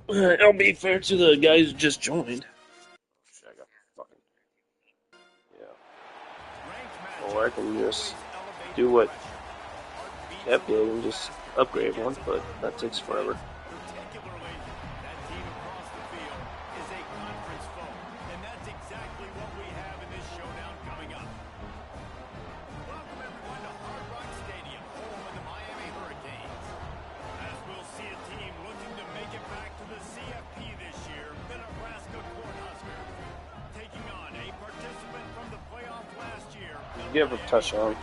I'll be fair to the guys who just joined. Shit, I got fucking yeah. Or I can just do what Kev did and just upgrade one, but that takes forever. Give a touchdown.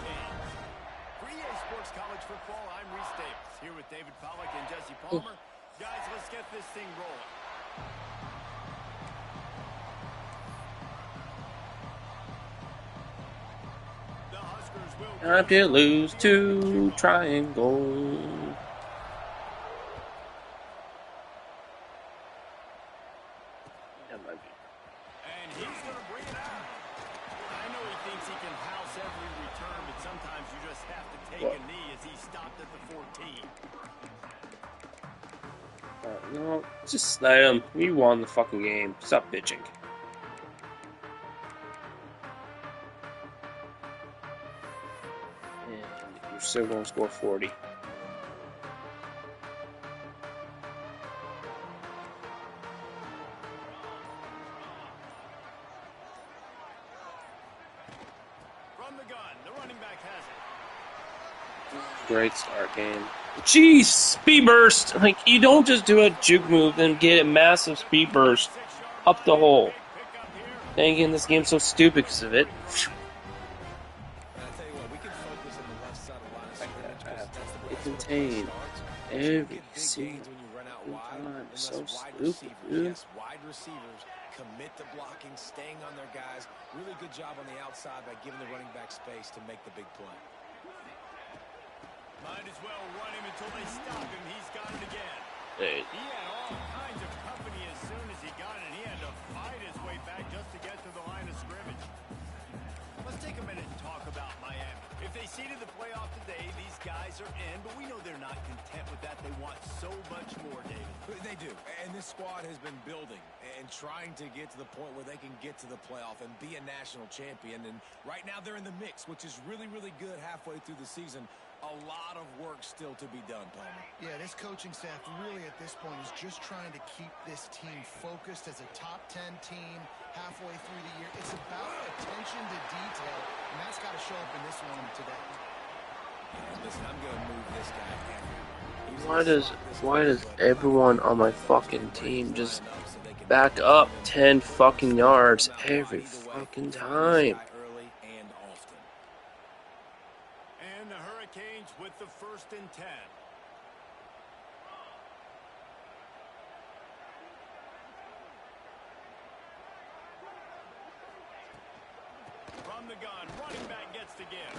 Here with David Pollock and Jesse Palmer. Guys, let's get this thing rolling. The Huskers will Time to lose to triangle. That might be. And he's going to bring it out. I know he thinks he can house every return, but sometimes you just have to take a knee as he stopped at the 14. No, just slide him. We won the fucking game. Stop bitching. And you're still going to score 40. From the gun, the running back has it. Great start game. Jeez, speed burst. Like, you don't just do a juke move and get a massive speed burst up the hole. Dang, again, this game's so stupid because of it. It contained every single time. So stupid, dude. Wide receivers commit to blocking, staying on their guys. Really good job on the outside by giving the running back space to make the big play. Might as well run him until they stop him. He's got it again. Hey. He had all kinds of company as soon as he got it. He had to fight his way back just to get to the line of scrimmage. Let's take a minute and talk about Miami. If they seeded the playoff today, these guys are in, but we know they're not content with that. They want so much more, David. They do, and this squad has been building and trying to get to the point where they can get to the playoff and be a national champion. And right now they're in the mix, which is really, really good halfway through the season. A lot of work still to be done, Palmer. Yeah, this coaching staff really at this point is just trying to keep this team focused as a top 10 team halfway through the year. It's about attention to detail, and that's got to show up in this one today. Yeah, listen, I'm going to move this guy. Why does everyone on my fucking team just back up 10 fucking yards every fucking time? And the Hurricanes with the 1st and 10. From the gun, running back gets to give.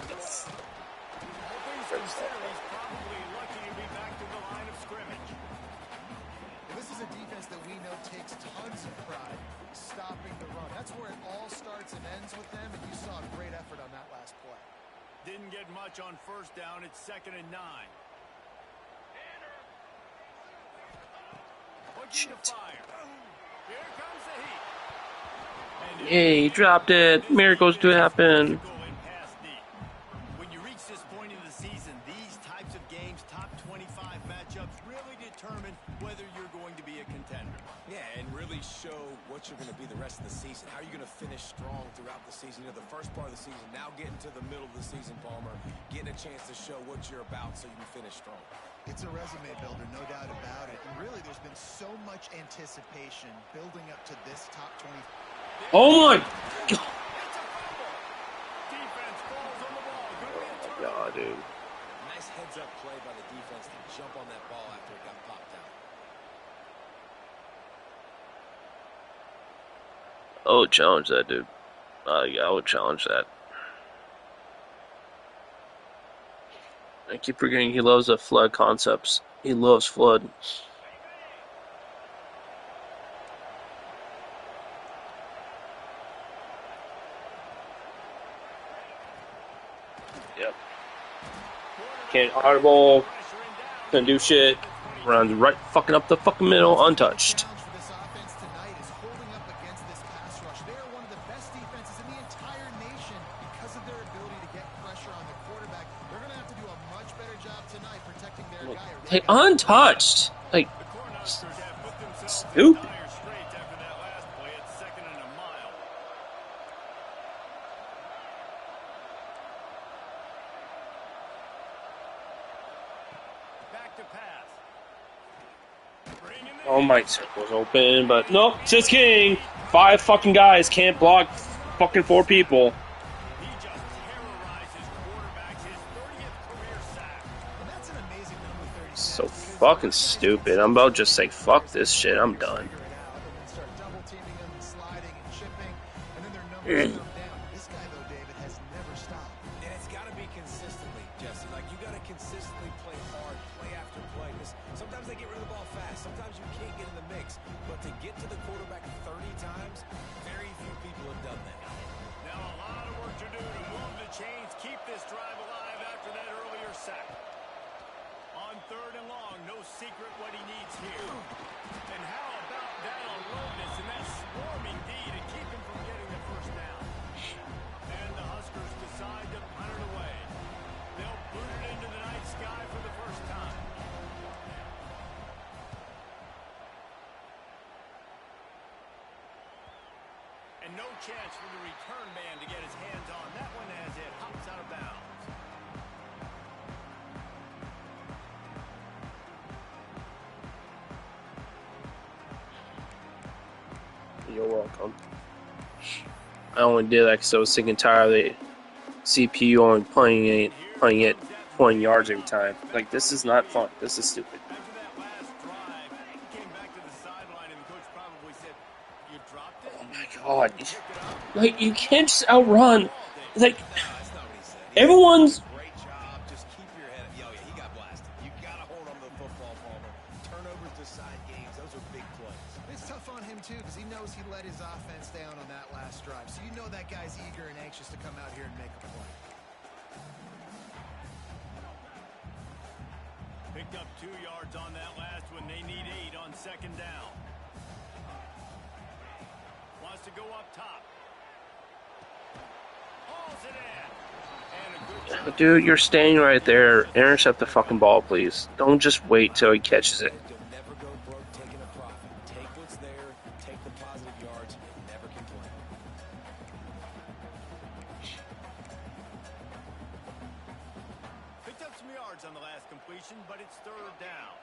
All things considered, he's probably lucky to be back to the line of scrimmage. This is a defense that we know takes tons of pride stopping the run. That's where it all starts and ends with them, and you saw a great effort on that last play. Didn't get much on 1st down. It's 2nd and 9. Looking to fire. Here comes the heat. Hey, he dropped it. Miracles do happen. When you reach this point in the season, these types of games, top 25 matchups, really determine whether you're going to be a contender. Yeah, and really show what you're going to be the rest of the season. How are you going to finish strong throughout the season? You know, the first part of the season, now getting to the middle of the season, Palmer, getting a chance to show what you're about so you can finish strong. It's a resume builder, no doubt about it. And really, there's been so much anticipation building up to this top 20. Oh my god. Defense falls on the ball. Oh my god, dude. Nice heads-up play by the defense to jump on that ball after it got popped out. I would challenge that, dude. Yeah, I would challenge that. I keep forgetting he loves the flood concepts. He loves flood. Yep. Can't audible. Couldn't do shit. Runs right fucking up the fucking middle, untouched. Challenge for this offense tonight is holding up against this pass rush. They are one of the best defenses in the entire nation because of their ability to get pressure on the quarterback. They're going to have to do a much better job tonight protecting their guy. Like, untouched. Like, The Cornhuskers have put themselves in stupid. dire straits after that last play at 2nd and a mile. Back to pass. Oh, my circle's open, but nope, just kidding. 5 fucking guys can't block fucking 4 people. He just terrorized his quarterbacks, his 30th career sack. And that's an amazing number 30. So fucking stupid. I'm about to just say, fuck this shit, I'm done. Figure it out and then start double teaming them and sliding and chipping, and then their numbers come down. This guy, though, David, has never stopped. And it's got to be consistently, Jesse. Like, you got to consistently play hard, play after play. Sometimes they get rid of the ball fast. Sometimes you can't get in the mix. But to get to the quarterback 30 times, very few people have done that. Now a lot of work to do to move the chains, keep this drive alive after that earlier sack. On 3rd and long, no secret what he needs here. And how about that alertness and that swarming D to keep him from getting the first down? And the Huskers decide to punt it away. They'll boot it into the night sky for the first time. And no chance for the return man to get his hands on that one as it hops out of bounds. You're welcome. I only did that because I was sick and tired of the CPU only playing it 20 yards every time. Like, this is not fun. This is stupid. After that last drive, he came back to the sideline and the coach probably said, "You dropped it?" Oh my god. Like, you can't just outrun. Like, That's not what he said. everyone's. Great job. Just keep your head up. He got blasted. You got to hold on to the football, Palmer. Turnovers decide games. Those are big plays. It's tough on him, too, because he knows he let his offense down on that last drive. So you know that guy's eager and anxious to come out here and make a play. Picked up 2 yards on that last one. They need 8 on 2nd down. Wants to go up top. Hauls it in. And a good Dude, you're standing right there. Intercept the fucking ball, please. Don't just wait till he catches it. You'll never go broke taking a profit. Take what's there. Take the positive yards. And never complain. picked up some yards on the last completion, but it's 3rd down.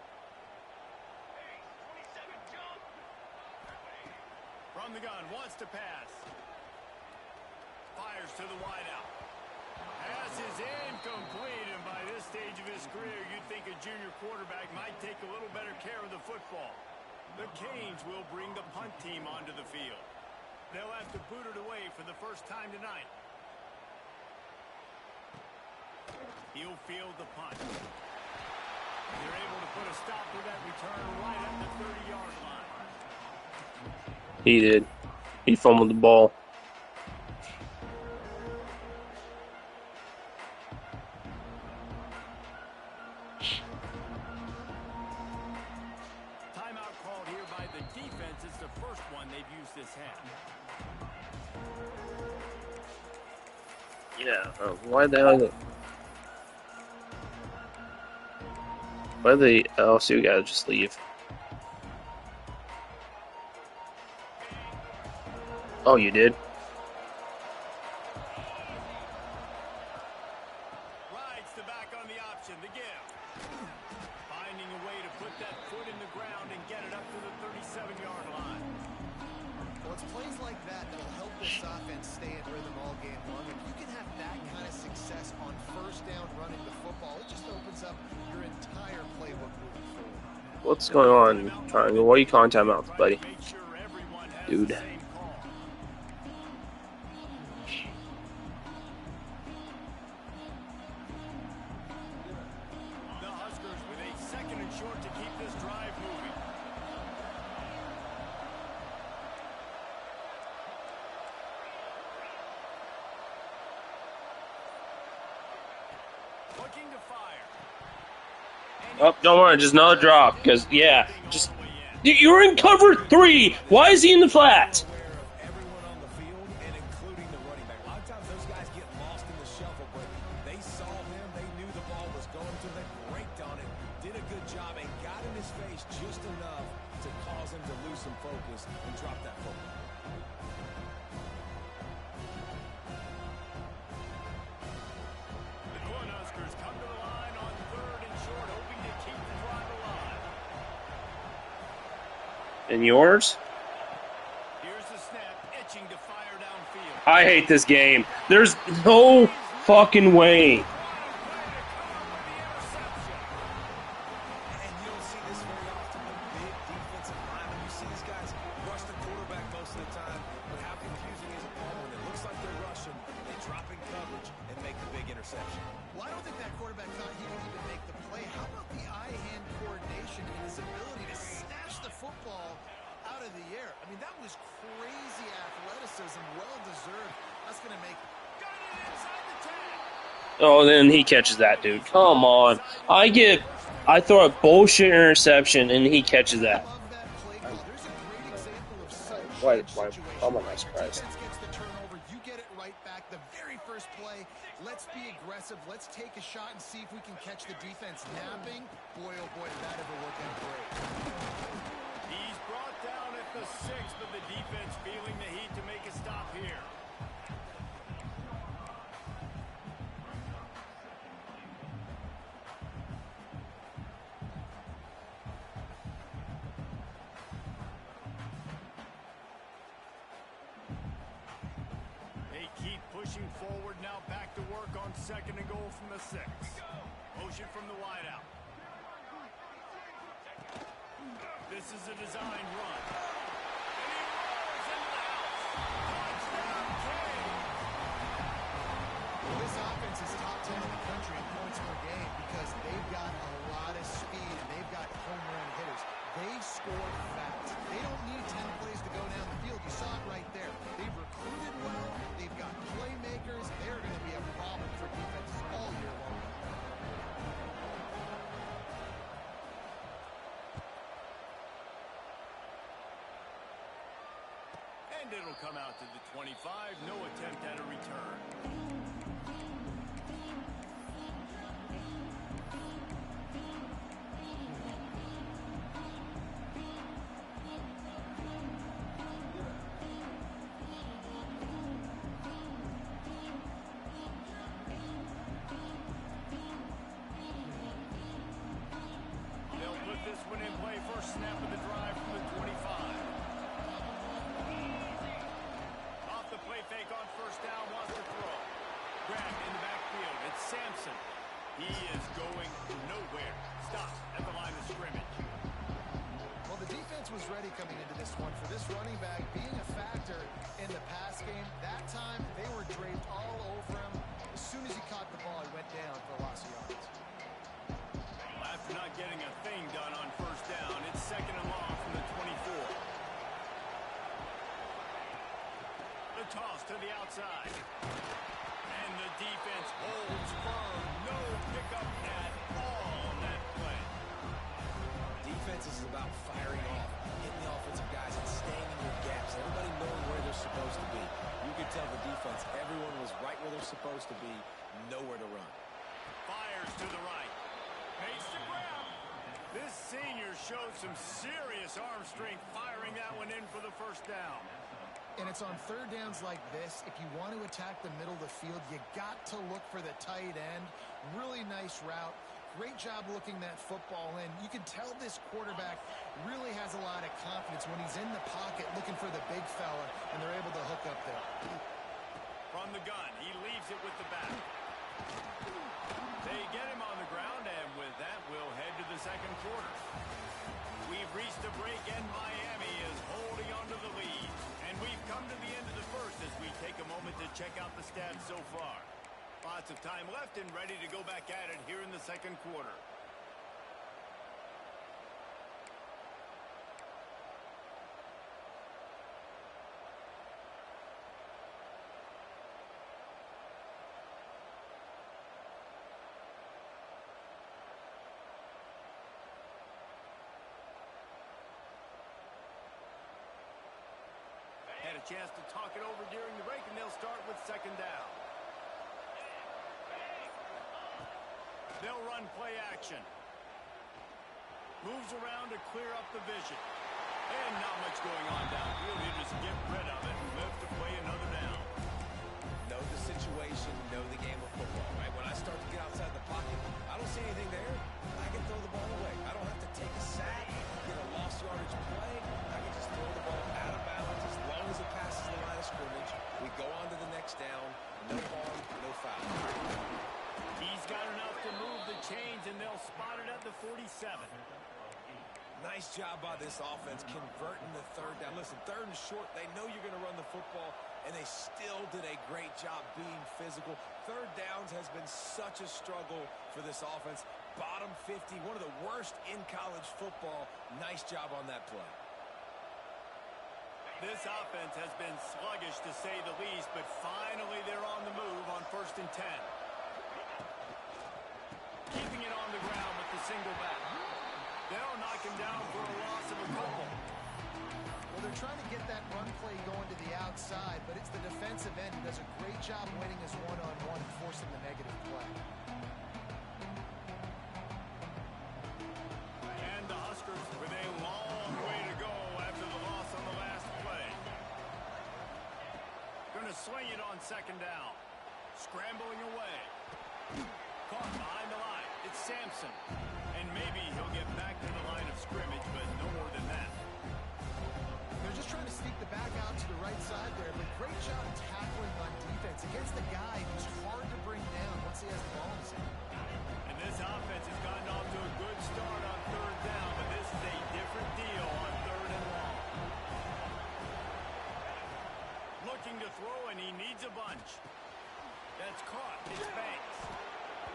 From the gun, wants to pass. Fires to the wideout. Pass is incomplete, and by this stage of his career, you'd think a junior quarterback might take a little better care of the football. The Canes will bring the punt team onto the field. They'll have to boot it away for the first time tonight. He'll field the punt. They're able to put a stop to that return right at the 30-yard line. He did. He fumbled the ball. Timeout called here by the defense. It's the first one they've used this half. Yeah. Why the hell? Why the LSU guys just leave? Oh, you did? Rides the back on the option, the give. Finding a way to put that foot in the ground and get it up to the 37-yard line. Well, it's plays like that that'll help this offense stay in rhythm all game long. If you can have that kind of success on 1st down running the football, it just opens up your entire playbook moving forward. What's going on, Triangle? What are you calling timeouts, buddy? Make sure everyone has Dude. the same call. The Huskers with a 2nd and short to keep this drive moving. Looking to fire. Oh, don't worry, just another drop. Because, yeah, just... You're in cover 3! Why is he in the flat? Aware of everyone on the field and including the running back. A lot of times those guys get lost in the shuffle, but they saw him, they knew the ball was going to them, braked on it, did a good job, and got in his face just enough to cause him to lose some focus and drop that football. The Cornhuskers come to the line on 3rd and short, hoping to keep the drive alive. And yours? Here's the snap, itching to fire downfield. I hate this game. There's no fucking way. And you don't see this very often, the big defensive linemen. You see these guys rush the quarterback most of the time, but how confusing is it when it looks like they're rushing, they drop in coverage and make the big interception. Well, I don't think that quarterback thought he could even make the play. How about the eye-hand coordination and his ability to snatch the football out of the air? I mean, that was crazy athleticism, well-deserved. That's going to make... Got it inside the 10. Oh, then he catches that, dude. Come on. I throw a bullshit interception, and he catches that. Love that play call. There's a great example of such Why- situation. oh my gosh, Christ. Defense gets the turnover. You get it right back. The very first play. Let's be aggressive. Let's take a shot and see if we can catch the defense napping. Boy, oh boy, did that ever work out great. He's brought down at the 6th, but the defense feeling the heat to make a stop here. They keep pushing forward now, back to work on 2nd and goal from the 6. Motion from the wideout. This is a designed run. And he rolls into the house. Touchdown, King! Well, this offense is top 10 in the country in points per game because they've got a lot of speed and they've got home run hitters. They score fast. They don't need 10 plays to go down the field. You saw it right there. They've recruited well. They've got playmakers. They're going to be a problem for defenses all year long. And it'll come out to the 25. No attempt at a return. They'll put this one in play. First snap of the drive from the 25. Off the play fake on 1st down, wants to throw. Grabbed in the backfield. It's Sampson. He is going nowhere. Stop at the line of scrimmage. Well, the defense was ready coming into this one for this running back being a factor in the pass game. That time, they were draped all over him. As soon as he caught the ball, he went down for a loss of yards. After not getting a thing done on 1st down, it's 2nd and long from the 24. The toss to the outside. And the defense holds firm. No pickup at all on that play. Defense is about firing off, hitting the offensive guys, and staying in your gaps. Everybody knowing where they're supposed to be. You could tell the defense, everyone was right where they're supposed to be, nowhere to run. Fires to the right. Pace the ground. This senior showed some serious arm strength firing that one in for the 1st down. And it's on 3rd downs like this. If you want to attack the middle of the field, you got to look for the tight end. Really nice route. Great job looking that football in. You can tell this quarterback really has a lot of confidence when he's in the pocket looking for the big fella, and they're able to hook up there. From the gun, he leaves it with the back. They get him on the ground, and with that, we'll head to the 2nd quarter. We've reached a break, and Miami is holding on to the lead. And we've come to the end of the 1st as we take a moment to check out the stats so far. Lots of time left and ready to go back at it here in the 2nd quarter. a chance to talk it over during the break, and they'll start with second down. They'll run play action. Moves around to clear up the vision. And not much going on downfield. He'll just get rid of it and live to play another down. Know the situation, know the game of football, right? When I start to get outside the pocket, I don't see anything there. I can throw the ball away. I don't have to take a sack, get a lost yardage play. I can just throw the ball out of bounds as long as it passes the line of scrimmage. We go on to the next down. No harm, no foul. He's got enough to move the chains, and they'll spot it at the 47. Nice job by this offense converting the third down. Listen, third and short, they know you're going to run the football, and they still did a great job being physical. Third downs has been such a struggle for this offense. Bottom 50, one of the worst in college football. Nice job on that play. This offense has been sluggish, to say the least, but finally they're on the move on 1st and 10. Keeping it on the ground with the single back. They'll knock him down for a loss of a couple. Well, they're trying to get that run play going to the outside, but it's the defensive end who does a great job winning his one-on-one and forcing the negative play. And the Huskers with a long way to go after the loss on the last play. Going to swing it on second down. Scrambling away. Caught behind the line. It's Sampson. And maybe he'll get back to the line of scrimmage, but no more than that. They're just trying to sneak the back out to the right side there, but great job tackling on defense against the guy who's hard to bring down once he has the ball in his hand. And this offense has gotten off to a good start on third down, but this is a different deal on third and long. Looking to throw, and he needs a bunch. That's caught. It's Banks.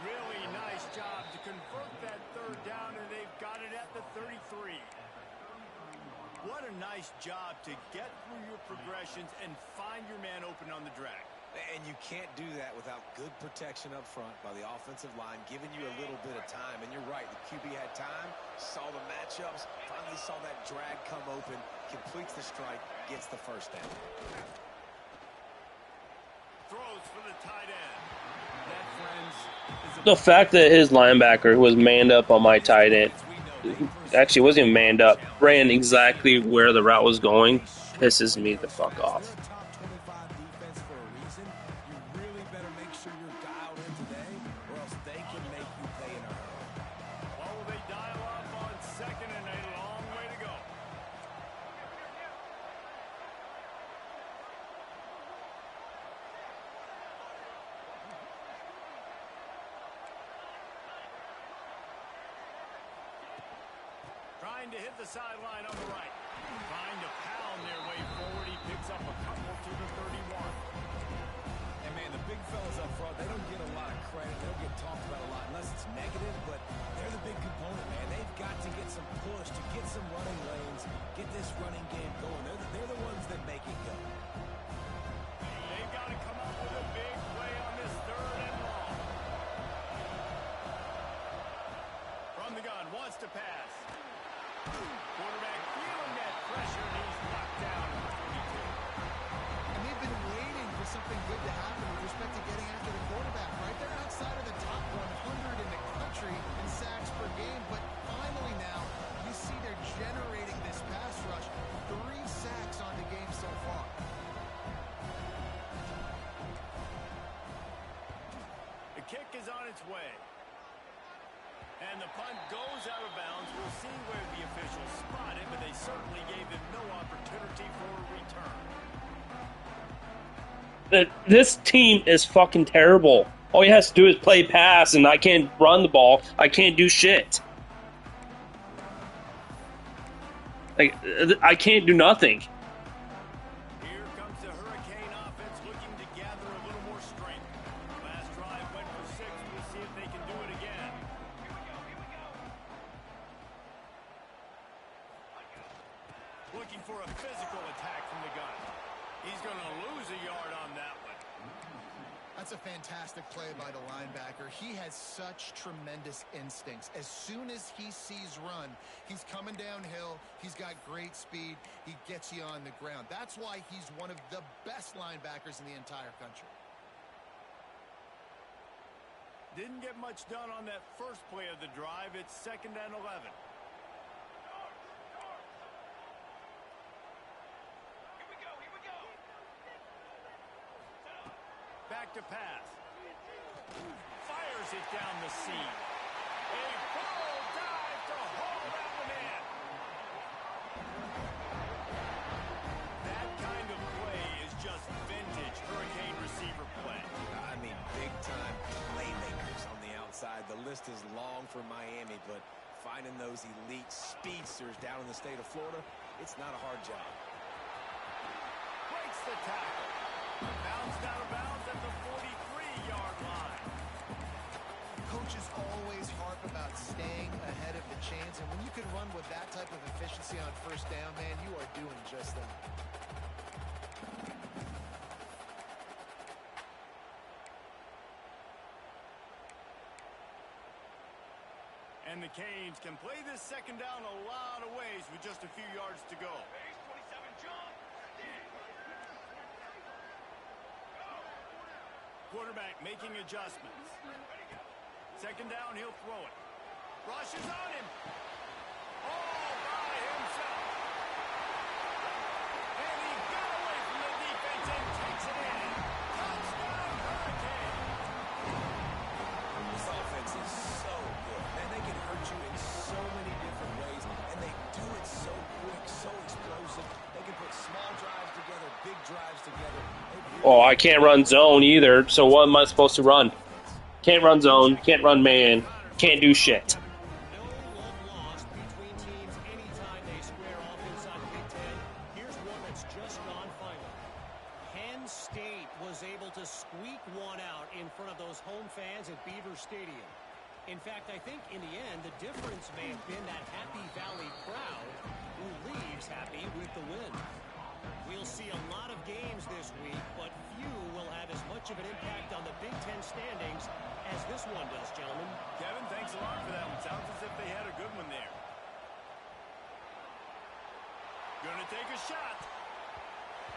Really nice job to convert that third down, and they've got it at the 33. What a nice job to get through your progressions and find your man open on the drag. And you can't do that without good protection up front by the offensive line, giving you a little bit of time. And you're right, the QB had time, saw the matchups, finally saw that drag come open, completes the strike, gets the first down. Throws for the tight end. That, friends, is The fact that his linebacker, who was manned up on my tight end, actually wasn't even manned up, ran exactly where the route was going, pisses me the fuck off. They're a top 25 defense for a reason. You really better make sure you're dialed in today, or else they can make you pay in a hurry. What will they dial up on second, and a long way to go? Trying to hit the sideline on the right. Trying to pound their way forward. He picks up a couple to the 31. And man, the big fellas up front, they don't get a lot of credit. They don't get talked about a lot unless it's negative, but they're the big component, man. They've got to get some push, to get some running lanes, get this running game going. They're the ones that make it go. They've got to come up with a big play on this third and long. From the gun, wants to pass. Quarterback feeling that pressure, and he's knocked down at the 42. And they've been waiting for something good to happen with respect to getting after the quarterback, right? They're outside of the top 100 in the country in sacks per game, but finally now you see they're generating this pass rush. 3 sacks on the game so far. The kick is on its way. And the punt goes out of bounds. We'll see where the officials spot it, but they certainly gave him no opportunity for a return. This team is fucking terrible. All he has to do is play pass, and I can't run the ball. I can't do shit. Like, I can't do nothing. Here comes the Hurricane offense looking to gather a little more strength. Last drive went for 6. We'll see if they can do it again. Looking for a physical attack from the gun. He's going to lose a yard on that one. That's a fantastic play by the linebacker. He has such tremendous instincts. As soon as he sees run, he's coming downhill. He's got great speed. He gets you on the ground. That's why he's one of the best linebackers in the entire country. Didn't get much done on that first play of the drive. It's 2nd and 11. Back to pass. Fires it down the seam. A full dive to haul that one in. That kind of play is just vintage Hurricane receiver play. I mean, big-time playmakers on the outside. The list is long for Miami, but finding those elite speedsters down in the state of Florida, it's not a hard job. Breaks the tackle. Bounced out of bounds at the 43-yard line. Coaches always harp about staying ahead of the chains, and when you can run with that type of efficiency on first down, man, you are doing just that. And the Canes can play this 2nd down a lot of ways with just a few yards to go. Quarterback making adjustments. 2nd down, he'll throw it. Rushes on him. All by himself. And he got away from the defense and takes it in. Touchdown, Hurricane. This offense is so good. Man, they can hurt you in so many different ways, and they do it so quick, so explosive. They can put small drives together, big drives together. Oh, I can't run zone either, so what am I supposed to run? Can't run zone, can't run man, can't do shit. No love lost between teams anytime they square off inside the Big Ten. Here's one that's just gone final. Penn State was able to squeak one out in front of those home fans at Beaver Stadium. In fact, I think in the end, the difference may have been that Happy Valley crowd who leaves happy with the win. We'll see a lot of games this week, but few will have as much of an impact on the Big Ten standings as this one does, gentlemen. Kevin, thanks a lot for that one. Sounds as if they had a good one there. Gonna take a shot.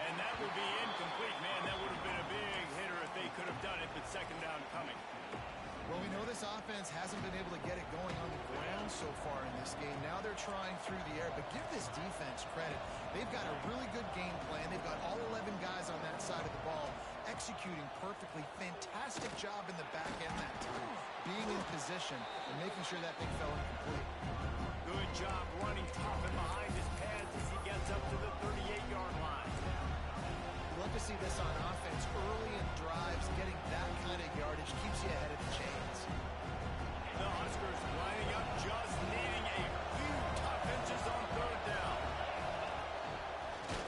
And that will be incomplete. Man, that would have been a big hitter if they could have done it, but 2nd down coming. Well, we know this offense hasn't been able to get it going on the ground so far in this game. Now they're trying through the air, but give this defense credit. They've got a really good game plan. They've got all 11 guys on that side of the ball executing perfectly. Fantastic job in the back end that time, being in position and making sure that thing fell incomplete. Good job running top and behind his pads as he gets up to the 38-yard line. Love to see this on offense early in drives. Getting that kind of yardage keeps you ahead of the chains. The Huskers lining up, just needing a few tough inches on 3rd down.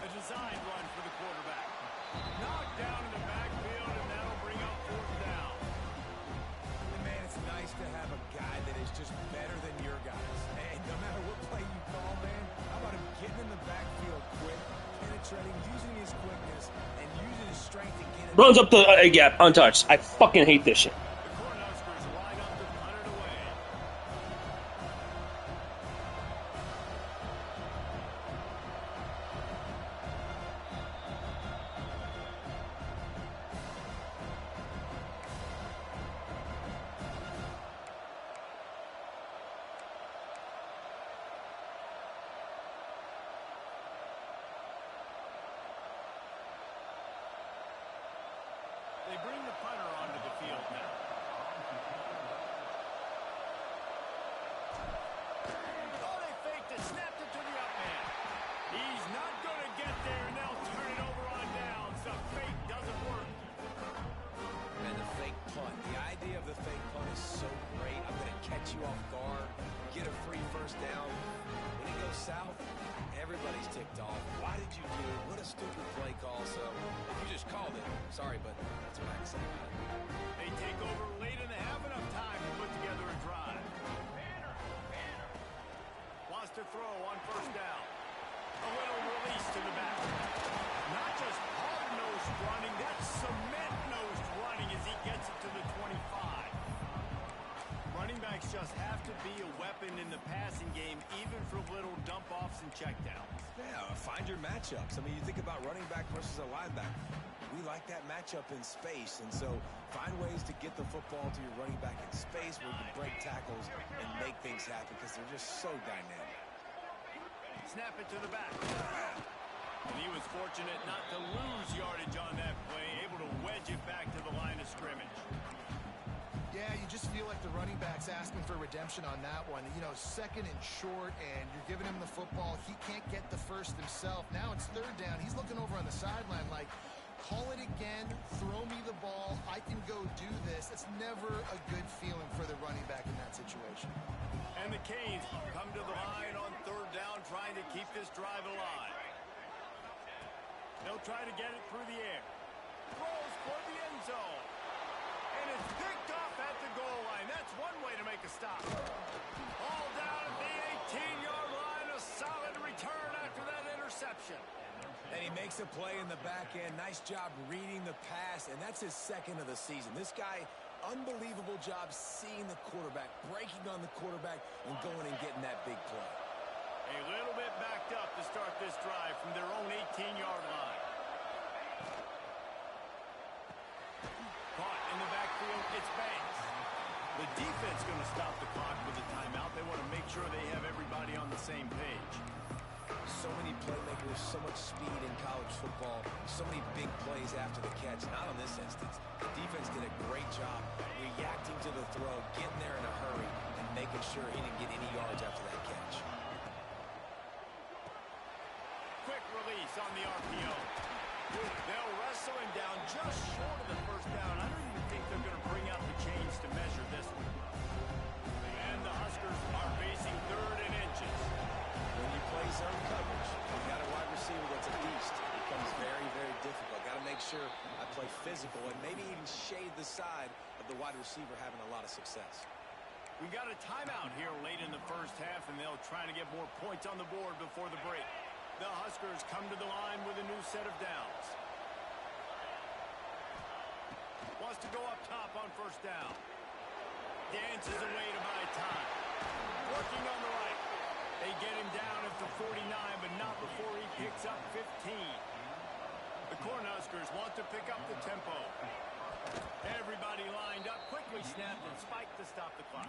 A design run for the quarterback. Knocked down in the backfield, and that'll bring up 4th down. Man, it's nice to have a guy that is just better than your guys. And no matter what play you call, man, how about him getting in the backfield quick, penetrating, using his quickness, and using his strength to get it. Runs up the gap, untouched. I fucking hate this shit. The Cornhuskers line up to punt it away. They bring the punter onto the field now. Oh, they faked it, snapped it to the up man. He's not going to get there, and they'll turn it over on downs. The fake doesn't work. And the fake punt. The idea of the fake punt is so great. I'm going to catch you off guard, get a free 1st down. When it goes south, everybody's ticked off. Why did you do it? What a stupid play call. So if you just called it, sorry, but that's what I can say about it. They take over late and they have enough time to put together a drive. Wants to throw on 1st down. A little release to the back. Not just hard-nosed running, that's cement-nosed running as he happen in the passing game, even for little dump-offs and checkdowns. Yeah, find your matchups. I mean, you think about running back versus a linebacker. We like that matchup in space, and so find ways to get the football to your running back in space where you can break tackles and make things happen because they're just so dynamic. Snap it to the back. And he was fortunate not to lose yardage on that play, able to wedge it back to the line of scrimmage. Yeah, you just feel like the running back's asking for redemption on that one. You know, second and short, and you're giving him the football. He can't get the first himself. Now it's third down. He's looking over on the sideline like, call it again, throw me the ball, I can go do this. It's never a good feeling for the running back in that situation. And the Canes come to the line on third down, trying to keep this drive alive. They'll try to get it through the air. Throws for the end zone. And it's picked off at the goal line. That's one way to make a stop. All down at the 18-yard line. A solid return after that interception. And he makes a play in the back end. Nice job reading the pass, and that's his second of the season. This guy, unbelievable job seeing the quarterback, breaking on the quarterback, and going and getting that big play. A little bit backed up to start this drive from their own 18-yard line. Caught in the backfield, it's Banks. The defense going to stop the clock with a timeout. They want to make sure they have everybody on the same page. So many playmakers, so much speed in college football, so many big plays after the catch. Not on this instance. The defense did a great job reacting to the throw, getting there in a hurry, and making sure he didn't get any yards after that catch. Quick release on the RPO. They'll wrestle him down just short of the first down. I don't even think they're going to bring out the chains to measure this one. And the Huskers are facing third and inches. When you play zone coverage, you've got a wide receiver that's a beast. It becomes very, very difficult. Got to make sure I play physical and maybe even shade the side of the wide receiver having a lot of success. We got a timeout here late in the first half, and they'll try to get more points on the board before the break. The Huskers come to the line with a new set of downs. Wants to go up top on first down. Dances away to buy time. Working on the right. They get him down at the 49, but not before he picks up 15. The Cornhuskers want to pick up the tempo. Everybody lined up, quickly snapped and spiked to stop the clock.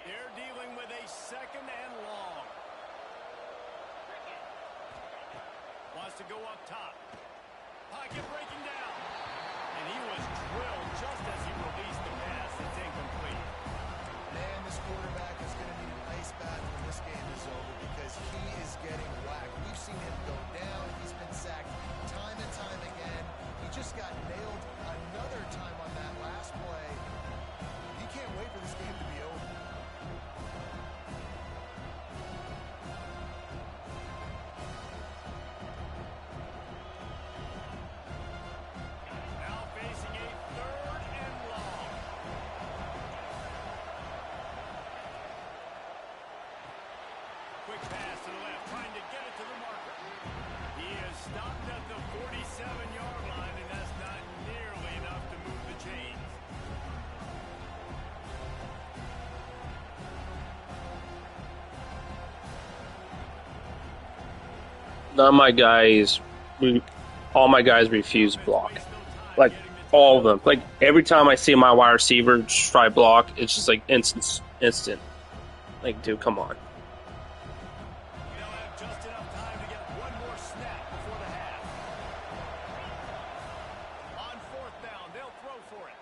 They're dealing with a second and long. Wants to go up top. Pocket breaking down. And he was drilled just as he released the pass. It's incomplete. Man, this quarterback is going to need an ice bath when this game is over because he is getting whacked. We've seen him go down. He's been sacked time and time again. He just got nailed another time on that last play. He can't wait for this game to be over. Quick pass to the left, trying to get it to the marker. He is stopped at the 47-yard line, and that's not nearly enough to move the chains. None of my guys, all my guys refuse block. Like, all of them. Like, every time I see my wide receiver try block, it's just like instant. Like, dude, come on. They'll have just enough time to get one more snap before the half. On fourth down, they'll throw for it.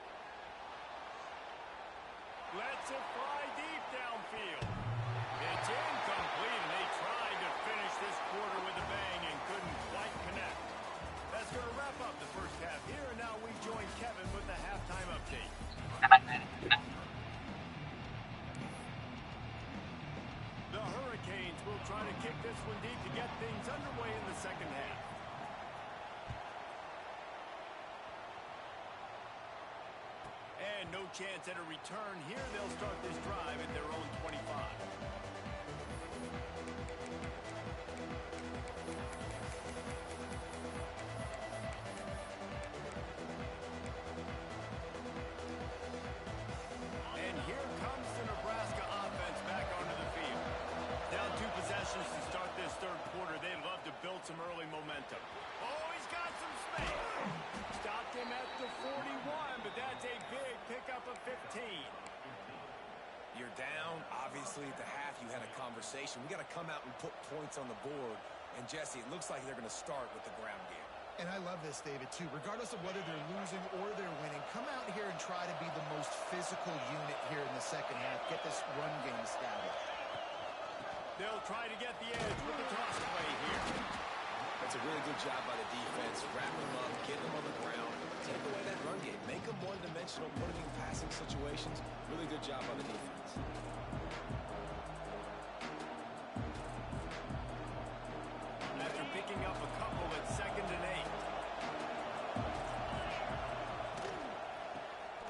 Lets it fly deep downfield. It's incomplete, and they tried to finish this quarter with a bang and couldn't quite connect. That's going to wrap up the first half here, and now we join Kevin with the halftime update. The Hurricanes will try to kick this one deep to get things underway in the second half. And no chance at a return here. They'll start this drive at their own 25. Obviously, at the half, you had a conversation. We got to come out and put points on the board. And, Jesse, it looks like they're going to start with the ground game. And I love this, David, too. Regardless of whether they're losing or they're winning, come out here and try to be the most physical unit here in the second half. Get this run game established. They'll try to get the edge with the toss play here. That's a really good job by the defense. Wrap them up, get them on the ground, take away that run game, make them one-dimensional, put them in passing situations. Really good job by the defense. After picking up a couple at 2nd and 8.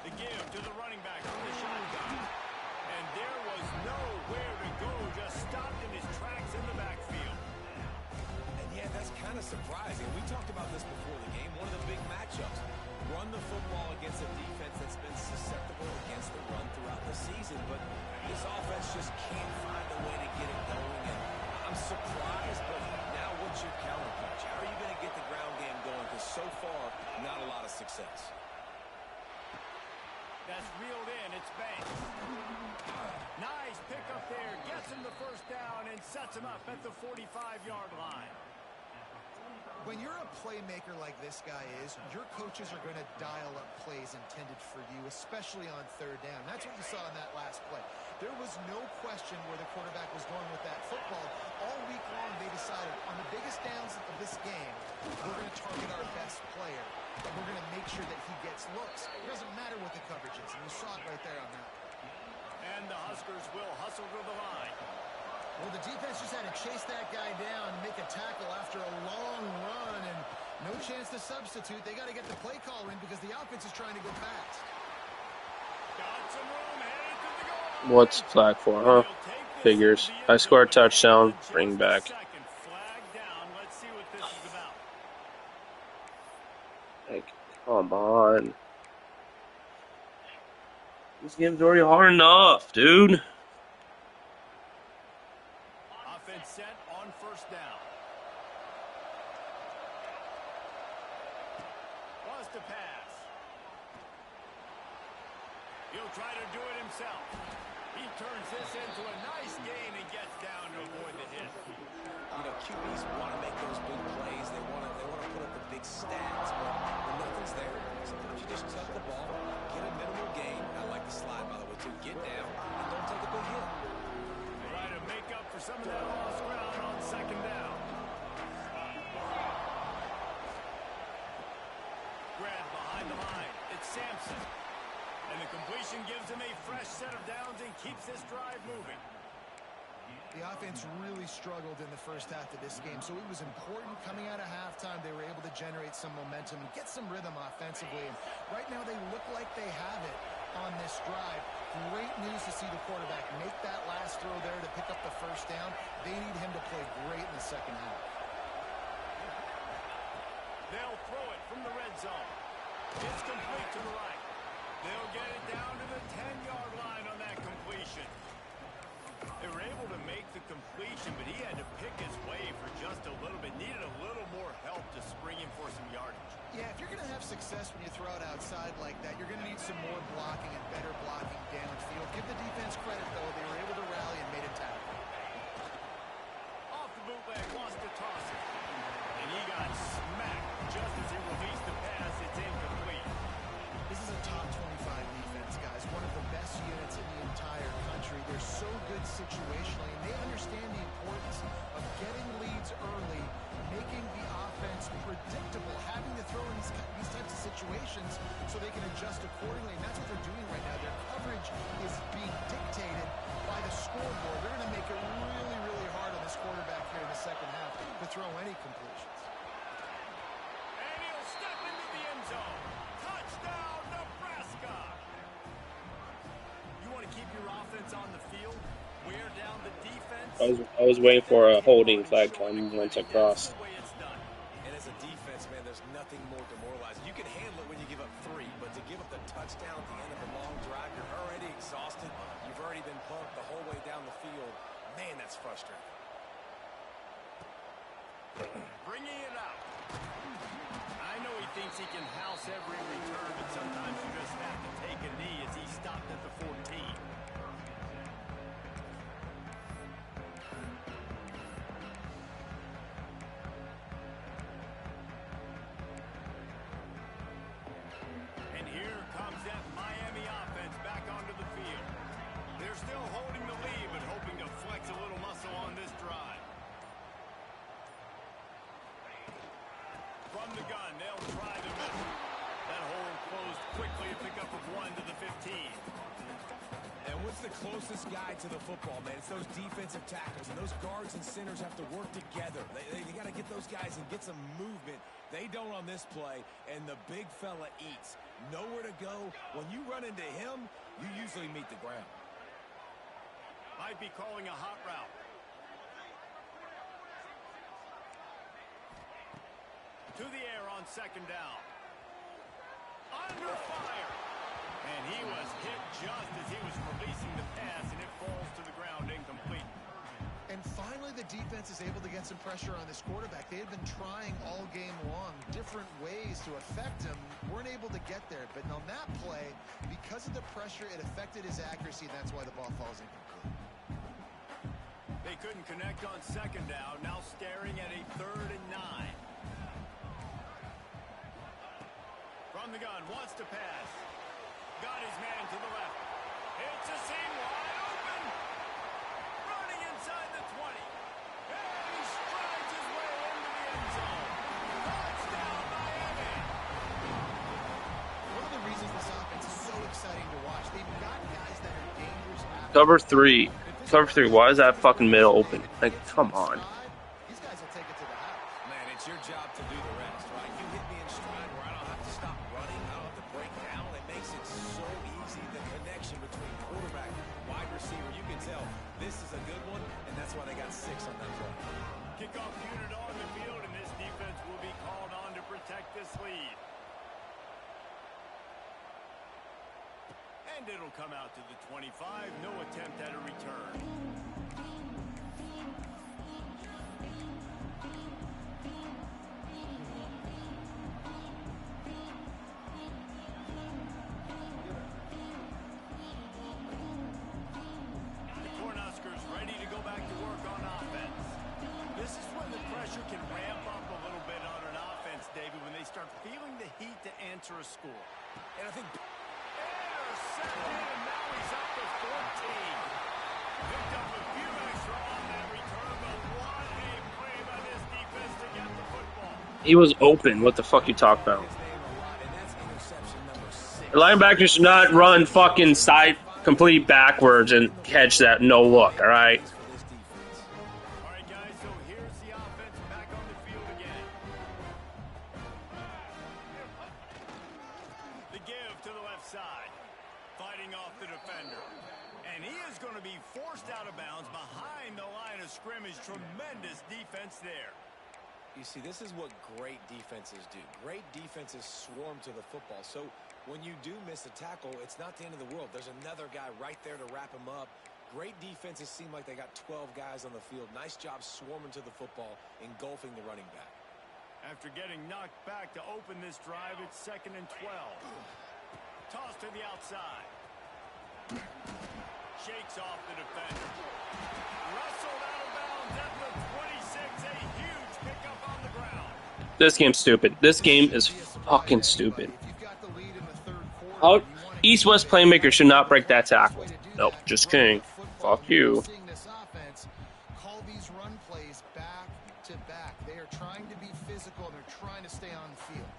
The give to the running back from the shotgun. And there was nowhere to go, just stopped in his tracks in the backfield. And yeah, that's kind of surprising. We talked about this before the game. One of the big matchups. Run the football against a defense that's been susceptible against the run throughout the season. But this offense just can't find a way to get it going. And I'm surprised, but now what's your counterpunch? How are you going to get the ground game going? Because so far, not a lot of success. That's reeled in. It's Banks. Nice pickup there. Gets him the first down and sets him up at the 45-yard line. When you're a playmaker like this guy is, your coaches are going to dial up plays intended for you, especially on 3rd down. That's what you saw in that last play. There was no question where the quarterback was going with that football. All week long, they decided on the biggest downs of this game, we're going to target our best player, and we're going to make sure that he gets looks. It doesn't matter what the coverage is, and you saw it right there on that. And the Huskers will hustle to the line. Well, the defense just had to chase that guy down and make a tackle after a long run, and no chance to substitute. They got to get the play call in because the offense is trying to go fast. Got some room, headed to the goal. What's flag for, huh? Figures. I score a touchdown, bring back. Flag down. Let's see what this is about. Like, come on. This game's already hard enough, dude. Offense set on 1st down. Wants to pass. He'll try to do it himself. He turns this into a nice gain and gets down to avoid the hit. You know, QBs want to make those big plays. They want to put up the big stats, but when nothing's there, sometimes you just tuck the ball, get a minimal gain. I like the slide, by the way, too. Get down and don't take a big hit. Try to make up for some of that lost ground on 2nd down. Grab behind the line. It's Sampson. And the completion gives him a fresh set of downs and keeps this drive moving. The offense really struggled in the first half of this game, so it was important coming out of halftime. They were able to generate some momentum and get some rhythm offensively. And right now they look like they have it on this drive. Great news to see the quarterback make that last throw there to pick up the first down. They need him to play great in the second half. They'll throw it from the red zone. It's complete to the right. They'll get it down to the 10-yard line on that completion. They were able to make the completion, but he had to pick his way for just a little bit. Needed a little more help to spring him for some yardage. Yeah, if you're going to have success when you throw it outside like that, you're going to need some more blocking and better blocking downfield. Give the defense credit, though. They were able to rally and made a tackle. Off the bootleg, wants to toss it. And he got smacked just as he released the pass. It's incomplete. This is a top 25 defense, guys. One of the best units in the entire country. They're so good situationally, and they understand the importance of getting leads early, making the offense predictable, having to throw in these types of situations so they can adjust accordingly. And that's what they're doing right now. Their coverage is being dictated by the scoreboard. They're going to make it really, really hard on this quarterback here in the second half to throw any completions. And he'll step into the end zone. Touchdown, Nebraska! You want to keep your offense on the field? Wear down the defense? I was waiting for a holding flag come once across. And as a defense, man, there's nothing more demoralizing. You can handle it when you give up 3, but to give up the touchdown at the end of a long drive, you're already exhausted. You've already been pumped the whole way down the field. Man, that's frustrating. Bringing it out. I know he thinks he can house every return, but sometimes you just have to take a knee as he stopped at the 14. closest guy to the football, man. It's those defensive tackles, and those guards and centers have to work together. They got to get those guys and get some movement. They don't on this play, and the big fella eats. Nowhere to go. When you run into him, you usually meet the ground. Might be calling a hot route. To the air on second down. Under fire. And he was hit just as he was releasing the pass, and it falls to the ground incomplete. And finally, the defense is able to get some pressure on this quarterback. They had been trying all game long, different ways to affect him. Weren't able to get there. But on that play, because of the pressure, it affected his accuracy. That's why the ball falls incomplete. They couldn't connect on second down. Now staring at a 3rd and 9. From the gun, wants to pass. Got his man to the left. It's a seam wide open. Running inside the 20. And he strides his way into the end zone. Touchdown, Miami. One of the reasons this offense is so exciting to watch, they've got guys that are dangerous. Cover 3. Cover 3. Why is that fucking middle open? Like, come on. These guys will take it to the house. Man, it's your job to do the rest, right? You hit me in stride where I don't have to stop running. I don't have to break down. It makes it so easy, the connection between quarterback, wide receiver. You can tell this is a good one, and that's why they got 6 on that play. Kickoff unit on the field, and this defense will be called on to protect this lead. And it'll come out to the 25. No attempt at a return. The Cornhuskers ready to go back to work on offense. This is when the pressure can ramp up a little bit on an offense, David, when they start feeling the heat to answer a score. And I think Intercepted, and now he's up to 14. Picked up a few extra on that return, but what a play by this defense to get the football. He was open. What the fuck you talk about? his name a lot, and that's interception number 6. The linebacker should not run fucking side complete backwards and catch that no look, alright? For this defense. All right, guys, so here's the offense back on the field again. The give to the left side. Fighting off the defender. And he is going to be forced out of bounds behind the line of scrimmage. Tremendous defense there. You see, this is what great defenses do. Great defenses swarm to the football. So when you do miss a tackle, it's not the end of the world. There's another guy right there to wrap him up. Great defenses seem like they got 12 guys on the field. Nice job swarming to the football, engulfing the running back. After getting knocked back to open this drive, it's 2nd and 12. Toss to the outside. Shakes off the defender. Wrestled out of bounds at the 26. A huge pickup on the ground. This game's stupid. This game is fucking stupid. If you've got the lead in the 3rd quarter, Out, you want East-West playmaker should not break that tackle. Nope, just kidding. Fuck you. Seeing this offense call these run plays back to back. They are trying to be physical, and they're trying to stay on the field.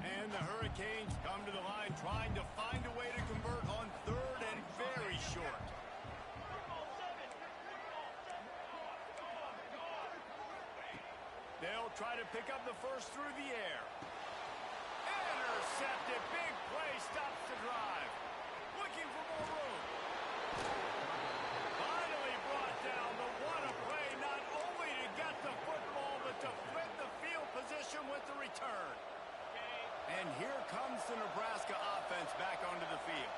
And the Hurricanes come to the line trying to find a way to convert on 3rd and very short. They'll try to pick up the first through the air. Intercepted. Big play stops the drive. Looking for more room. Finally brought down, but what a play, not only to get the football, but to flip the field position with the return. And here comes the Nebraska offense back onto the field.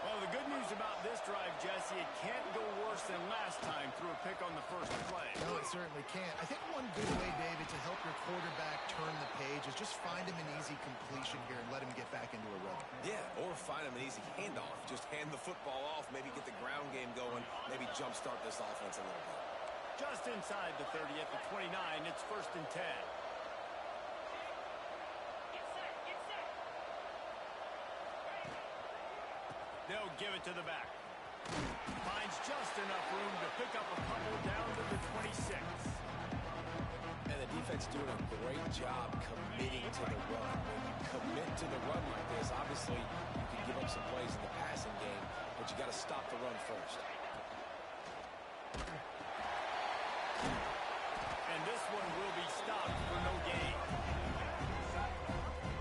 Well, the good news about this drive, Jesse, it can't go worse than last time through a pick on the first play. No, it certainly can't. I think one good way, David, to help your quarterback turn the page is just find him an easy completion here and let him get back into a rhythm. Yeah, or find him an easy handoff. Just hand the football off, maybe get the ground game going, maybe jumpstart this offense a little bit. Just inside the 30 at the 29, it's 1st and 10. They'll give it to the back. Finds just enough room to pick up a couple down to the 26. And the defense doing a great job committing to the run. When you commit to the run like this, obviously you can give up some plays in the passing game. but you got to stop the run first. And this one will be stopped for no gain.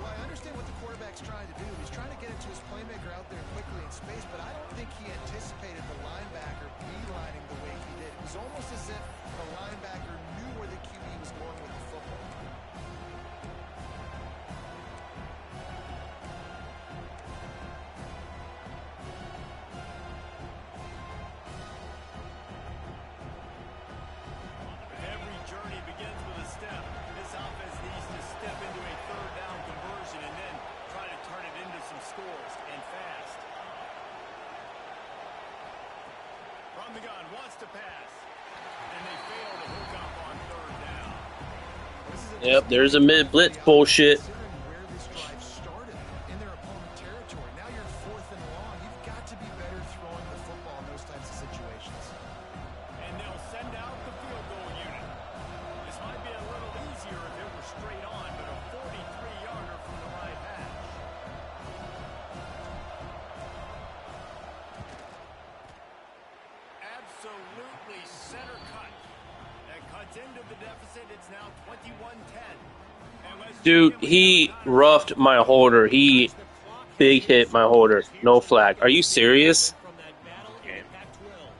Well, I understand what the quarterback's trying to do. He's trying to get it to his playmaker out there quickly in space, but I don't think he anticipated the linebacker beelining the way he did. It was almost as if the linebacker knew where the QB was going with the football. Every journey begins with a step. This offense needs to step into a third down conversion and then try to turn it into some scores, and fast. From the gun, wants to pass. And they fail to hook up on third down. Yep, there's a mid-blitz bullshit. Considering where this drive started in their opponent territory. Now you're 4th and long. You've got to be better throwing the football in those types of situations. And they'll send out the field goal unit. This might be a little easier if it were straight on, but a 43-yarder from the right hash. Absolutely center cut. That cuts into the deficit. It's now 21-10. And let's Dude, check in with he halftime. roughed my holder. He big hit my holder. No flag. Are you serious? From that battle in the Pac-12.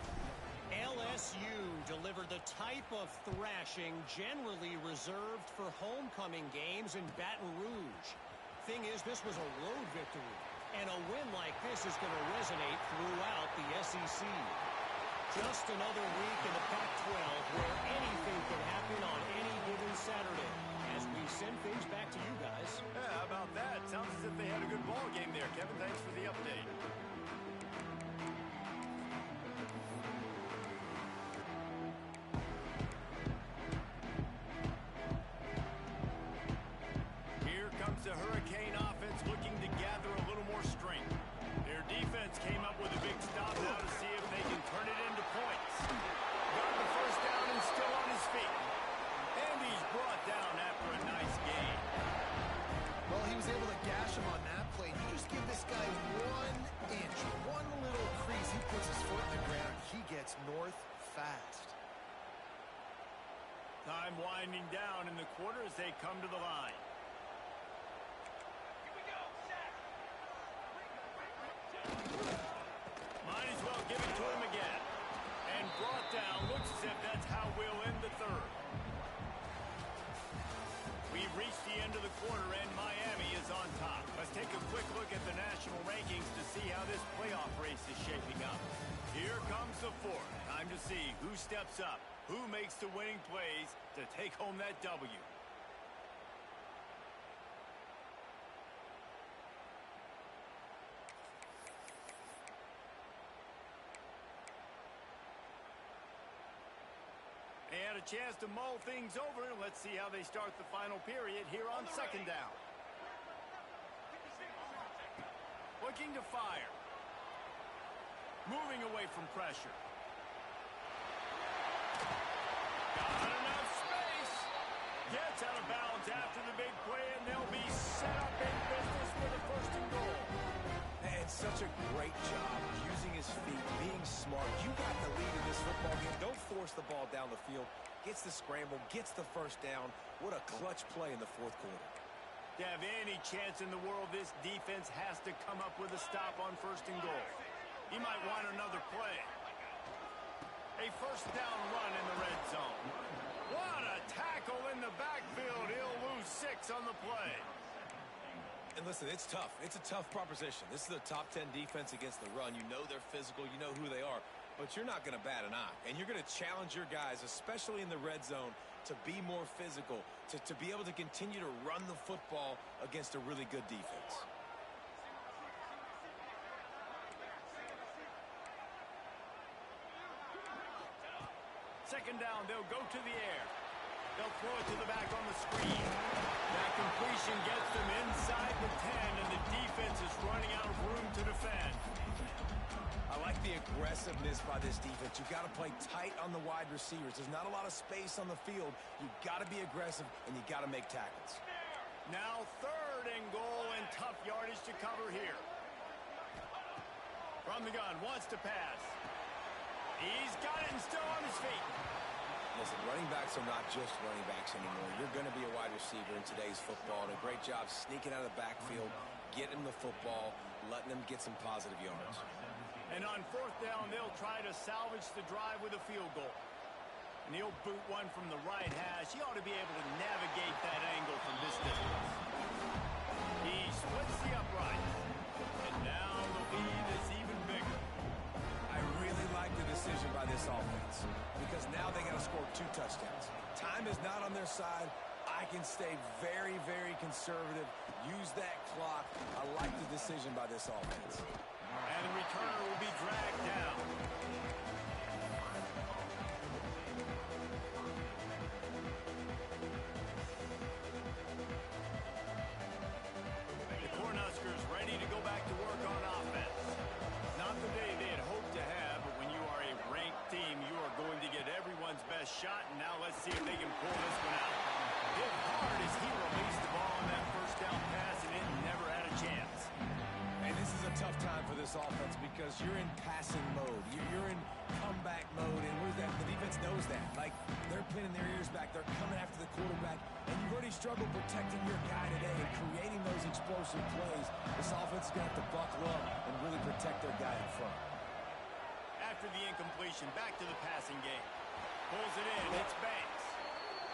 LSU delivered the type of thrashing generally reserved for homecoming games in Baton Rouge. Thing is, this was a road victory, and a win like this is going to resonate throughout the SEC. Just another week in the Pac-12 where anything can happen on any given Saturday. As we send things back to you guys. Yeah, how about that? Sounds as if they had a good ball game there. Kevin, thanks for the update. Here comes the Hurricane offense looking to gather a little more strength. Their defense came up with a big stop now to see if they can turn it into points. Got the first down and still on his feet. And he's brought down after a nice gain. Well, he was able to gash him on that play. You just give this guy 1 inch, one little crease. He puts his foot in the ground. He gets north fast. Time winding down in the quarter as they come to the line. Might as well give it to him again. And brought down. Looks as if that's how we'll end the third. We've reached the end of the quarter and Miami is on top. Let's take a quick look at the national rankings to see how this playoff race is shaping up. Here comes the fourth. Time to see who steps up, who makes the winning plays to take home that W. They had a chance to mull things over, and let's see how they start the final period here on second down. Looking to fire. Moving away from pressure. Got enough space. Gets out of bounds after the big play, and they'll be set up in business for the first and goal. And such a great job using his feet, being smart. You got the lead in this football game. Don't force the ball down the field. Gets the scramble, gets the first down. What a clutch play in the fourth quarter. To have any chance in the world, this defense has to come up with a stop on first and goal. He might want another play. A first down run in the red zone. What a tackle in the backfield. He'll lose 6 on the play. And listen, it's tough. It's a tough proposition. This is a top 10 defense against the run. You know they're physical. You know who they are. But you're not going to bat an eye. And you're going to challenge your guys, especially in the red zone, to be more physical, to be able to continue to run the football against a really good defense. Second down, they'll go to the air. They'll throw it to the back on the screen. That completion gets them inside the 10, and the defense is running out of room to defend. I like the aggressiveness by this defense. You've got to play tight on the wide receivers. There's not a lot of space on the field. You've got to be aggressive, and you've got to make tackles. Now third and goal, and tough yardage to cover here. From the gun, wants to pass. He's got it and still on his feet. Listen, running backs are not just running backs anymore. You're going to be a wide receiver in today's football, and a great job sneaking out of the backfield, getting the football, letting them get some positive yards. And on fourth down, they'll try to salvage the drive with a field goal. And he'll boot one from the right hash. He ought to be able to navigate that angle from this distance. He splits the upright. And now the lead is even bigger. I really like the decision by this offense because now they got to score 2 touchdowns. Time is not on their side. I can stay very, very conservative. Use that clock. I like the decision by this offense. And the returner will be dragged down. The Cornhuskers ready to go back to work on offense. Not the day they had hoped to have, but when you are a ranked team, you are going to get everyone's best shot, and now let's see if they can pull this one out. Hit hard as he released the ball on that first down pass, and it never had a chance. And this is a tough time for this offense because you're in passing mode. You're in comeback mode, and what is that? The defense knows that. Like, they're pinning their ears back. They're coming after the quarterback, and you've already struggled protecting your guy today and creating those explosive plays. This offense is going to have to buckle up and really protect their guy in front. After the incompletion, back to the passing game. Pulls it in. It's Banks.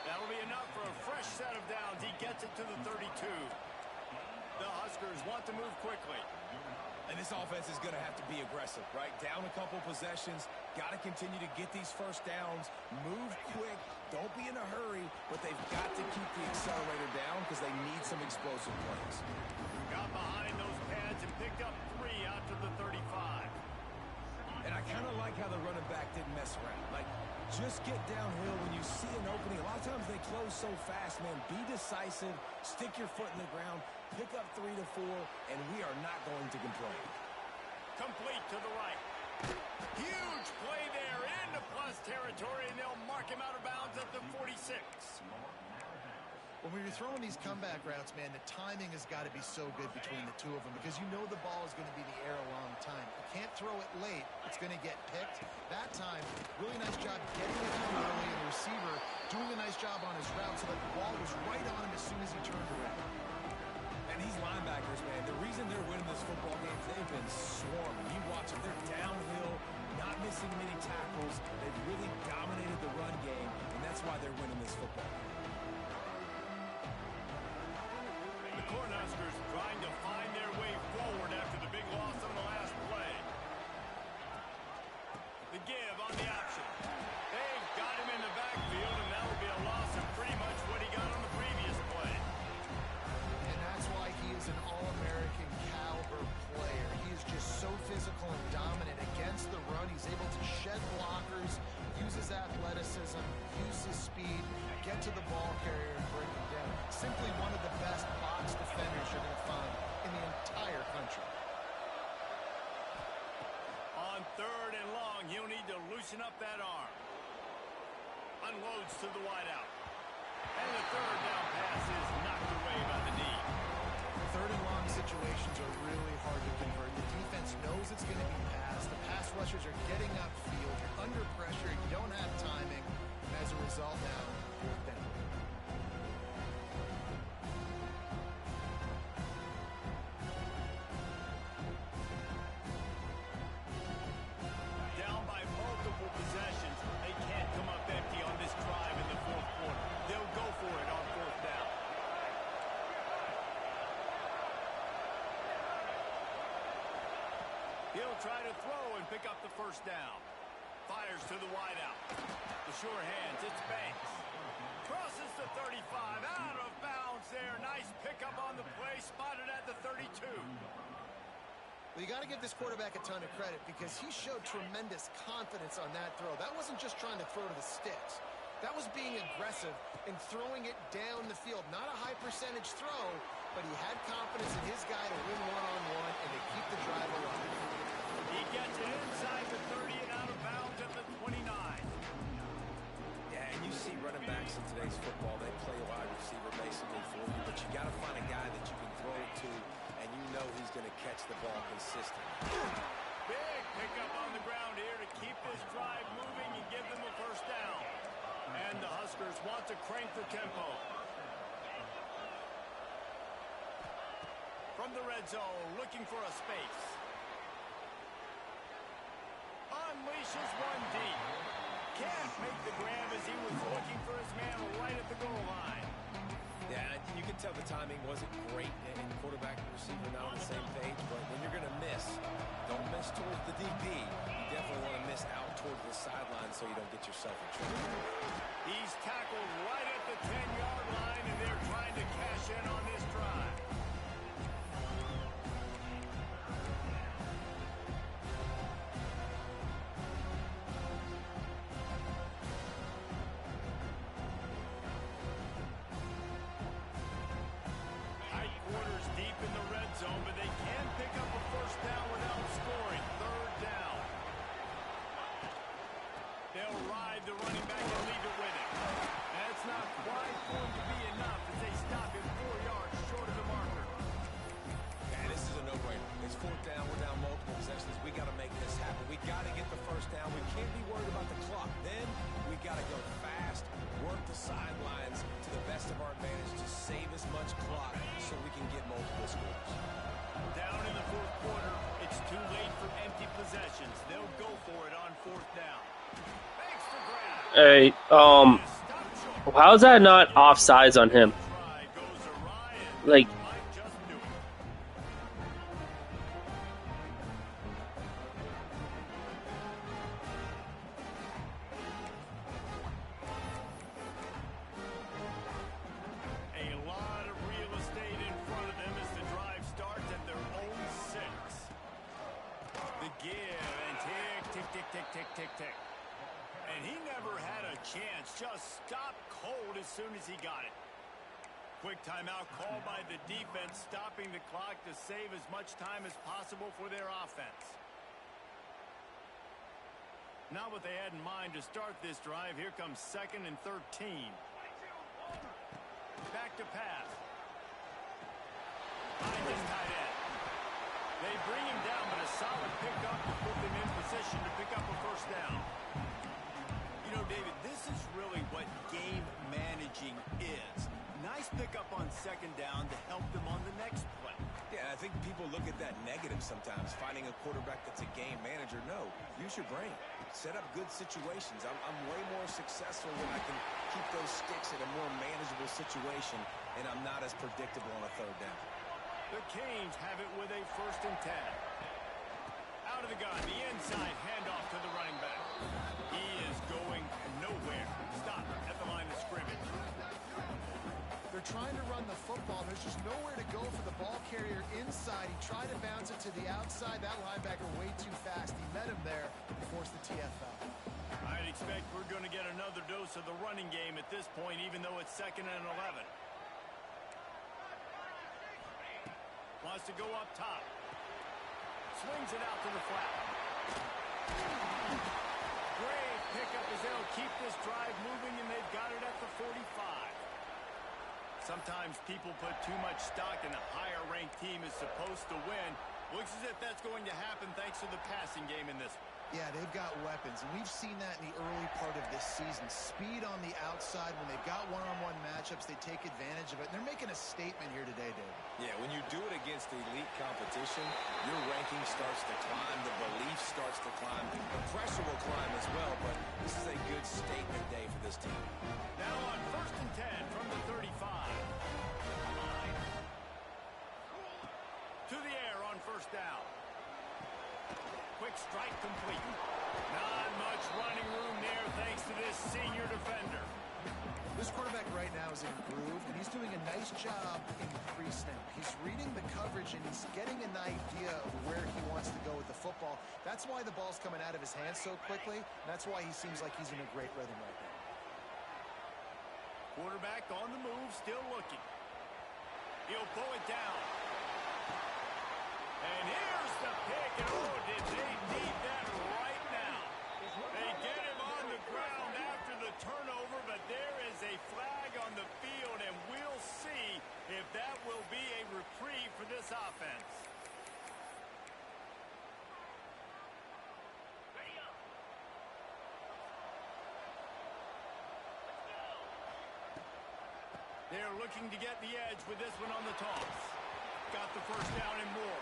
That'll be enough for a fresh set of downs. He gets it to the 32. The Huskers want to move quickly. And this offense is going to have to be aggressive, right? Down a couple possessions. Got to continue to get these first downs. Move quick. Don't be in a hurry, but they've got to keep the accelerator down because they need some explosive plays. Got behind those pads and picked up 3 out to the 35. And I kind of like how the running back didn't mess around. Like, just get downhill when you see an opening. A lot of times they close so fast, man. Be decisive. Stick your foot in the ground. Pick up 3 to 4, and we are not going to complain. Complete to the right. Huge play there into plus territory, and they'll mark him out of bounds at the 46. When you're throwing these comeback routes, man, the timing has got to be so good between the two of them because you know the ball is going to be in the air a long time. You can't throw it late. It's going to get picked. That time, really nice job getting it to him early, and the receiver doing a nice job on his route so that the ball was right on him as soon as he turned around. And these linebackers, man, the reason they're winning this football game, they've been swarming. You watch them. They're downhill, not missing many tackles. They've really dominated the run game, and that's why they're winning this football game. The Cornhuskers trying to find their way forward after the big loss on the last play. The give on the option. They've got him in the backfield, and that will be a loss of pretty much what he got on the previous play. And that's why he is an All-American caliber player. He is just so physical and dominant against the run. He's able to shed blockers, use his athleticism, use his speed, get to the ball carrier and bring him down. Simply one of the best box defenders you're going to find in the entire country. On 3rd and long, he'll need to loosen up that arm. Unloads to the wideout. And the 3rd down pass is knocked away by the knee. 3rd and long situations are really hard to convert. The defense knows it's going to be passed. The pass rushers are getting upfield. You're under pressure. You don't have timing. And as a result now, 4th down. Down by multiple possessions. They can't come up empty on this drive in the 4th quarter. They'll go for it on 4th down. He'll try to throw and pick up the 1st down. Fires to the wideout. The sure hands, it's Banks. Crosses the 35, out of bounds there. Nice pickup on the play, spotted at the 32. Well, you got to give this quarterback a ton of credit because he showed tremendous confidence on that throw. That wasn't just trying to throw to the sticks. That was being aggressive and throwing it down the field. Not a high percentage throw, but he had confidence in his guy to win one-on-one and to keep the drive alive. He gets it inside the 30 and out of bounds at the 29. Yeah, and you see running backs in today's football, they play wide receiver basically for you, but you got to find a guy that you can throw it to, and you know he's going to catch the ball consistently. Big pick up on the ground here to keep this drive moving and give them a first down. And the Huskers want to crank the tempo. From the red zone, looking for a space. Unleashes one deep. Can't make the grab as he was looking for his man right at the goal line. Yeah, you can tell the timing wasn't great, and quarterback and receiver not on the same page, but when you're going to miss, don't miss towards the DP. You definitely want to miss out towards the sideline so you don't get yourself in trouble. He's tackled right at the 10-yard line, and they're trying to cash in on this drive. But they can pick up a first down without scoring. Third down. They'll ride the running back and leave it with him. That's not quite going to be enough as they stop him 4 yards short of the marker. Yeah, this is a no-brainer. It's fourth down. We're down multiple possessions. We got to make this happen. We got to get the first down. We can't be worried about the clock. Then we got to go fast, work the sidelines to the best of our advantage to save as much clock so we can get multiple scores. Down in the fourth quarter, it's too late for empty possessions. They'll go for it on fourth down. Thanks for grab. Hey, how is that not offsides on him? Like, tick. And he never had a chance. Just stopped cold as soon as he got it. Quick timeout call by the defense, stopping the clock to save as much time as possible for their offense. Not what they had in mind to start this drive. Here comes 2nd and 13. Back to pass. Behind his tight end. They bring him down, but a solid pickup to put them in position to pick up a first down. You know, David, this is really what game managing is. Nice pickup on 2nd down to help them on the next play. Yeah, I think people look at that negative sometimes, finding a quarterback that's a game manager. No, use your brain. Set up good situations. I'm way more successful when I can keep those sticks in a more manageable situation, and I'm not as predictable on a 3rd down. The Canes have it with a 1st and 10. Out of the gun, the inside handoff to the running back. He is going nowhere. Stop at the line of scrimmage. They're trying to run the football. There's just nowhere to go for the ball carrier inside. He tried to bounce it to the outside. That linebacker way too fast. He met him there and forced the TFL. I'd expect we're going to get another dose of the running game at this point, even though it's 2nd and 11. Wants to go up top. Swings it out to the flat. Great pickup as they'll keep this drive moving, and they've got it at the 45. Sometimes people put too much stock in a higher-ranked team is supposed to win. Looks as if that's going to happen thanks to the passing game in this one. Yeah, they've got weapons, and we've seen that in the early part of this season. Speed on the outside. When they've got one-on-one matchups, they take advantage of it. And they're making a statement here today, Dave. Yeah, when you do it against elite competition, your ranking starts to climb, the belief starts to climb, the pressure will climb as well, but this is a good statement day for this team. Now on 1st and 10 from the 35. To the air on 1st down. Quick strike complete. Not much running room there thanks to this senior defender. This quarterback right now is in a groove, and he's doing a nice job in the pre-snap. He's reading the coverage, and he's getting an idea of where he wants to go with the football. That's why the ball's coming out of his hands so quickly, and that's why he seems like he's in a great rhythm right now. Quarterback on the move, still looking. He'll pull it down. And here's the pick, and oh, did they need that right now. They get him on the ground after the turnover, but there is a flag on the field, and we'll see if that will be a reprieve for this offense. They're looking to get the edge with this one on the toss. Got the first down and more.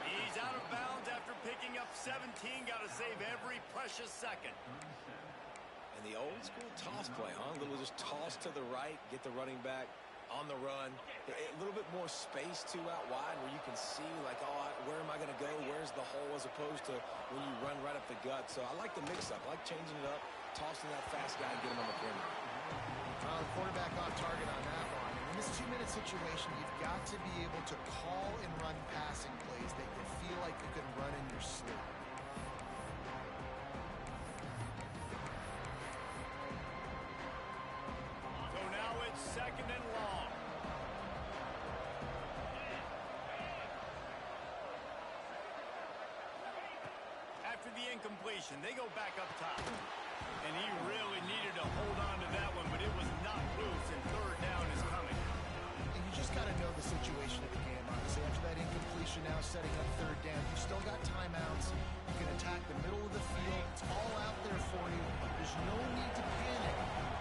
He's out of bounds after picking up 17. Got to save every precious second. And the old school toss play, huh? A little just toss to the right, get the running back on the run. A little bit more space, too, out wide where you can see, like, oh, where am I going to go? Where's the hole as opposed to when you run right up the gut. So I like the mix-up. I like changing it up, tossing that fast guy and get him on the perimeter. Well, the quarterback off target on that one. And in this 2-minute situation, you've got to be able to call and run passing plays that you feel like you can run in your sleep. So now it's 2nd and long. After the incompletion, they go back up top. And he really needed to hold on to that one, but it was not loose, and 3rd down is coming. And you just got to know the situation of the game, honestly. After that incompletion, now setting up 3rd down. You still got timeouts. You can attack the middle of the field. It's all out there for you. There's no need to panic.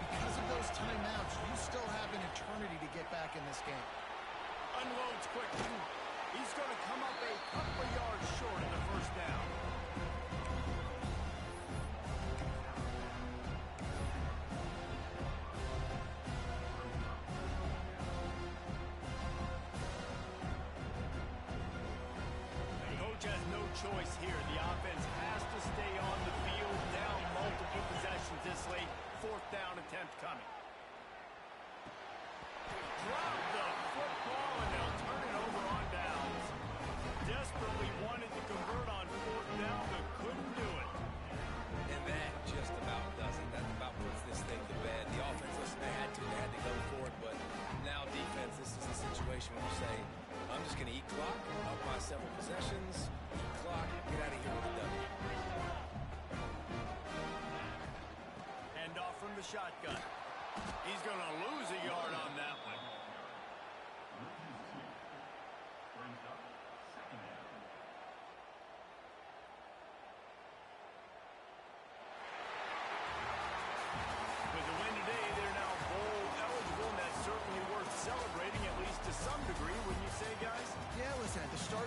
Because of those timeouts, you still have an eternity to get back in this game. Unloads quickly. He's going to come up a couple of yards short of the 1st down. Has no choice here. The offense has to stay on the field, down multiple possessions this late. 4th down attempt coming. Drop the football, and they'll turn it over on downs. Desperately wanted to convert on 4th down, but couldn't do it. And that just about does it. That about puts this thing to bed. The offense, listen, they had to go for it, but now defense, this is the situation where you say, I'm just going to eat clock, up by several possessions, eat clock, get out of here with a W. Hand off from the shotgun. He's going to lose a yard on that one.